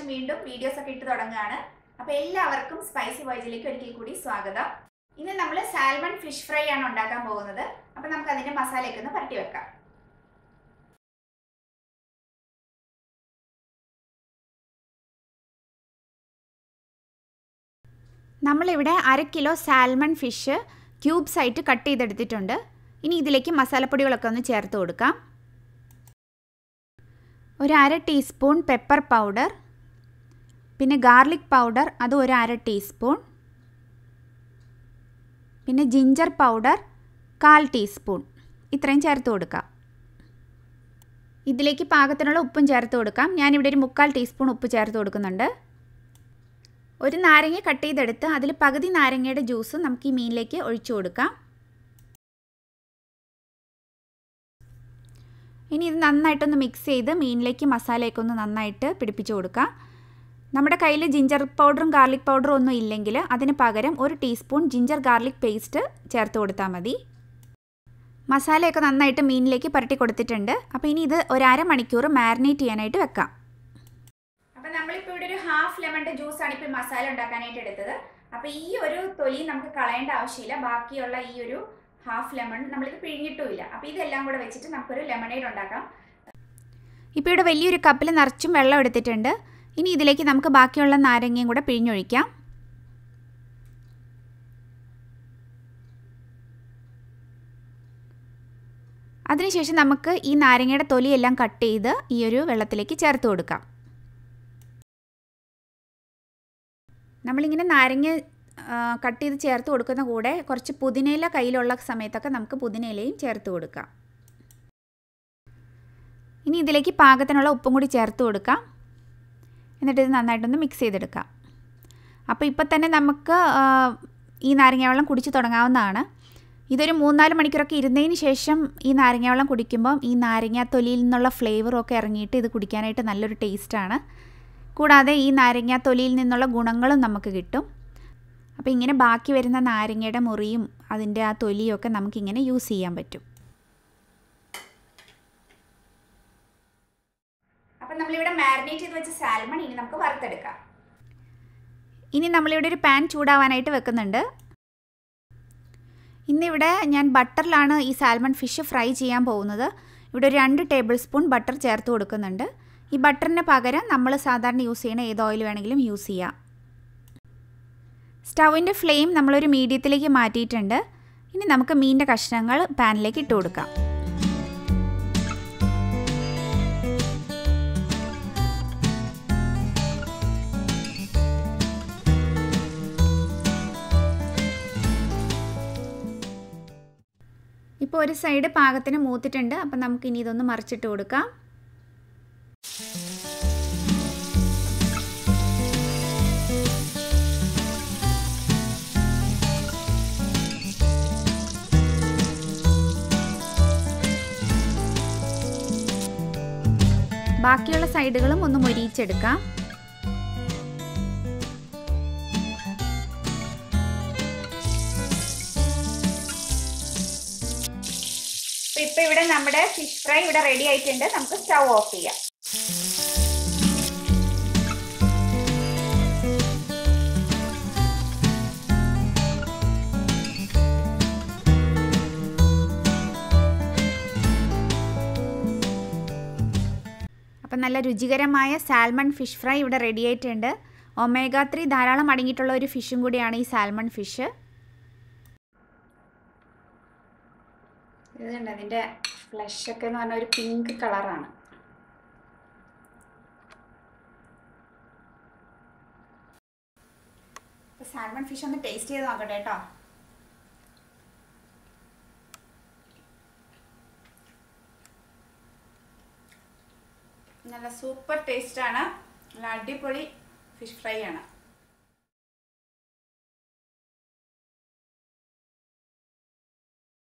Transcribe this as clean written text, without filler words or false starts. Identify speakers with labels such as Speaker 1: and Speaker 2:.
Speaker 1: ശേഷം വീണ്ടും വീഡിയോസ് ഒക്കെ ഇട്ട് തുടങ്ങുകയാണ്. അപ്പോൾ എല്ലാവർക്കും സ്പൈസി വോയേജിലേക്ക് ഒരിക്കൽ കൂടി സ്വാഗതം. ഇന്ന് നമ്മൾ സാൽമൺ ഫിഷ് ഫ്രൈ ആണ് ഉണ്ടാക്കാൻ പോകുന്നത്. അപ്പോൾ നമുക്ക് അതിന്റെ മസാലയൊക്കെ ഒന്ന് പരട്ടി വെക്കാം. നമ്മളിവിടെ 1/2 കിലോ സാൽമൺ ഫിഷ് ക്യൂബ്സ് ആയിട്ട് കട്ട് ചെയ്തെടുത്തിട്ടുണ്ട്. ഇനി ഇതിലേക്ക് മസാലപ്പൊടികളൊക്കെ ഒന്ന് ചേർത്ത് കൊടുക്കാം. ഒരു 1/2 ടീസ്പൂൺ പെപ്പർ പൗഡർ, പിന്നെ ഗാർലിക് പൗഡർ അത് ഒരു 1/2 ടീസ്പൂൺ, പിന്നെ ജിഞ്ചർ പൗഡർ 1/4 ടീസ്പൂൺ, ഇത്രയും ചേർത്ത് കൊടുക്കാം. ഇതിലേക്ക് പാകത്തിനുള്ള ഉപ്പും ചേർത്ത് കൊടുക്കാം. ഞാനിവിടെ ഒരു 3/4 ടീസ്പൂൺ ഉപ്പ് ചേർത്ത് കൊടുക്കുന്നുണ്ട്. ഒരു നാരങ്ങ കട്ട് ചെയ്തെടുത്ത് അതിൽ പകുതി നാരങ്ങയുടെ ജ്യൂസ് നമുക്ക് ഈ മീനിലേക്ക് ഒഴിച്ചു കൊടുക്കാം. ഇനി ഇത് നന്നായിട്ടൊന്ന് മിക്സ് ചെയ്ത് മീനിലേക്ക് മസാലയൊക്കെ ഒന്ന് നന്നായിട്ട് പിടിപ്പിച്ചു കൊടുക്കാം. നമ്മുടെ കയ്യിൽ ജിഞ്ചർ പൗഡറും ഗാർലിക് പൗഡറും ഒന്നും ഇല്ലെങ്കിൽ അതിന് പകരം 1 ടീസ്പൂൺ ജിഞ്ചർ ഗാർലിക് പേസ്റ്റ് ചേർത്ത് കൊടുത്താൽ മതി. മസാലയൊക്കെ നന്നായിട്ട് മീനിലേക്ക് പുരട്ടി കൊടുത്തിട്ടുണ്ട്. അപ്പോൾ ഇനി ഇത് ഒരു 1/2 മണിക്കൂർ മാരിനേറ്റ് ചെയ്യാനായിട്ട് വെക്കാം. അപ്പോൾ നമ്മളിപ്പോൾ ഇവിടെ ഒരു 1/2 ലെമണിൻ്റെ ജ്യൂസാണ് ഇപ്പോൾ മസാല ഉണ്ടാക്കാനായിട്ട് എടുത്തത്. അപ്പോൾ ഈ ഒരു തൊലി നമുക്ക് കളയേണ്ട ആവശ്യമില്ല. ബാക്കിയുള്ള ഈ ഒരു 1/2 ലെമൺ നമ്മളിത് പിഴിഞ്ഞിട്ടുമില്ല. അപ്പോൾ ഇതെല്ലാം കൂടെ വെച്ചിട്ട് നമുക്കൊരു ലെമണേഡ് ഉണ്ടാക്കാം. ഇപ്പോൾ ഇവിടെ വലിയൊരു കപ്പിൽ നിറച്ചും വെള്ളം എടുത്തിട്ടുണ്ട്. ഇനി ഇതിലേക്ക് നമുക്ക് ബാക്കിയുള്ള നാരങ്ങയും കൂടെ പിഴിഞ്ഞൊഴിക്കാം. അതിനുശേഷം നമുക്ക് ഈ നാരങ്ങയുടെ തൊലിയെല്ലാം കട്ട് ചെയ്ത് ഈ ഒരു വെള്ളത്തിലേക്ക് ചേർത്ത് കൊടുക്കാം. നമ്മളിങ്ങനെ നാരങ്ങ കട്ട് ചെയ്ത് ചേർത്ത് കൊടുക്കുന്ന കൂടെ കുറച്ച് പുതിനയില കയ്യിലുള്ള സമയത്തൊക്കെ നമുക്ക് പുതിനയിലയും ചേർത്ത് കൊടുക്കാം. ഇനി ഇതിലേക്ക് പാകത്തിനുള്ള ഉപ്പും കൂടി ചേർത്ത് കൊടുക്കാം. എന്നിട്ട് ഇത് നന്നായിട്ടൊന്ന് മിക്സ് ചെയ്തെടുക്കാം. അപ്പോൾ ഇപ്പോൾ തന്നെ നമുക്ക് ഈ നാരങ്ങ വെള്ളം കുടിച്ച് തുടങ്ങാവുന്നതാണ്. ഇതൊരു 3-4 മണിക്കൂറൊക്കെ ഇരുന്നതിന് ശേഷം ഈ നാരങ്ങ വെള്ളം കുടിക്കുമ്പം ഈ നാരങ്ങ തൊലിയിൽ നിന്നുള്ള ഫ്ലേവറൊക്കെ ഇറങ്ങിയിട്ട് ഇത് കുടിക്കാനായിട്ട് നല്ലൊരു ടേസ്റ്റാണ്. കൂടാതെ ഈ നാരങ്ങ തൊലിയിൽ നിന്നുള്ള ഗുണങ്ങളും നമുക്ക് കിട്ടും. അപ്പോൾ ഇങ്ങനെ ബാക്കി വരുന്ന നാരങ്ങയുടെ മുറിയും അതിൻ്റെ ആ തൊലിയും ഒക്കെ നമുക്കിങ്ങനെ യൂസ് ചെയ്യാൻ പറ്റും. അപ്പം നമ്മളിവിടെ മാരിനേറ്റ് ചെയ്ത് വെച്ച സാൽമൺ ഇനി നമുക്ക് വറുത്തെടുക്കാം. ഇനി നമ്മളിവിടെ ഒരു പാൻ ചൂടാവാനായിട്ട് വെക്കുന്നുണ്ട്. ഇന്നിവിടെ ഞാൻ ബട്ടറിലാണ് ഈ സാൽമൺ ഫിഷ് ഫ്രൈ ചെയ്യാൻ പോകുന്നത്. ഇവിടെ ഒരു 2 ടേബിൾ സ്പൂൺ ബട്ടർ ചേർത്ത് കൊടുക്കുന്നുണ്ട്. ഈ ബട്ടറിന് പകരം നമ്മൾ സാധാരണ യൂസ് ചെയ്യുന്ന ഏത് ഓയിൽ വേണമെങ്കിലും യൂസ് ചെയ്യാം. സ്റ്റൗവിൻ്റെ ഫ്ലെയിം നമ്മളൊരു മീഡിയത്തിലേക്ക് മാറ്റിയിട്ടുണ്ട്. ഇനി നമുക്ക് മീനിൻ്റെ കഷ്ണങ്ങൾ പാനിലേക്ക് ഇട്ട് കൊടുക്കാം. ഇപ്പോൾ ഒരു സൈഡ് പാകത്തിന് മൂത്തിട്ടുണ്ട്. അപ്പം നമുക്കിനി ഇതൊന്ന് മറിച്ചിട്ട് കൊടുക്കാം. ബാക്കിയുള്ള സൈഡുകളും ഒന്ന് മൊരിയിച്ചെടുക്കാം. ഇപ്പോൾ ഇവിടെ നമ്മുടെ ഫിഷ് ഫ്രൈ ഇവിടെ റെഡി ആയിട്ടുണ്ട്. നമുക്ക് സ്റ്റൗ ഓഫ് ചെയ്യാം. അപ്പം നല്ല രുചികരമായ സാൽമൺ ഫിഷ് ഫ്രൈ ഇവിടെ റെഡി ആയിട്ടുണ്ട്. ഒമേഗ 3 ധാരാളം അടങ്ങിയിട്ടുള്ള ഒരു ഫിഷും കൂടിയാണ് ഈ സാൽമൺ ഫിഷ്. ഇതുണ്ട് അതിൻ്റെ ഫ്ലഷൊക്കെ എന്ന് പറഞ്ഞാൽ ഒരു പിങ്ക് കളറാണ്. അപ്പോൾ സാൽമൺ ഫിഷ് ഒന്ന് ടേസ്റ്റ് ചെയ്ത് നോക്കട്ടെ കേട്ടോ. നല്ല സൂപ്പർ ടേസ്റ്റാണ്. നല്ല അടിപൊളി ഫിഷ് ഫ്രൈ ആണ്.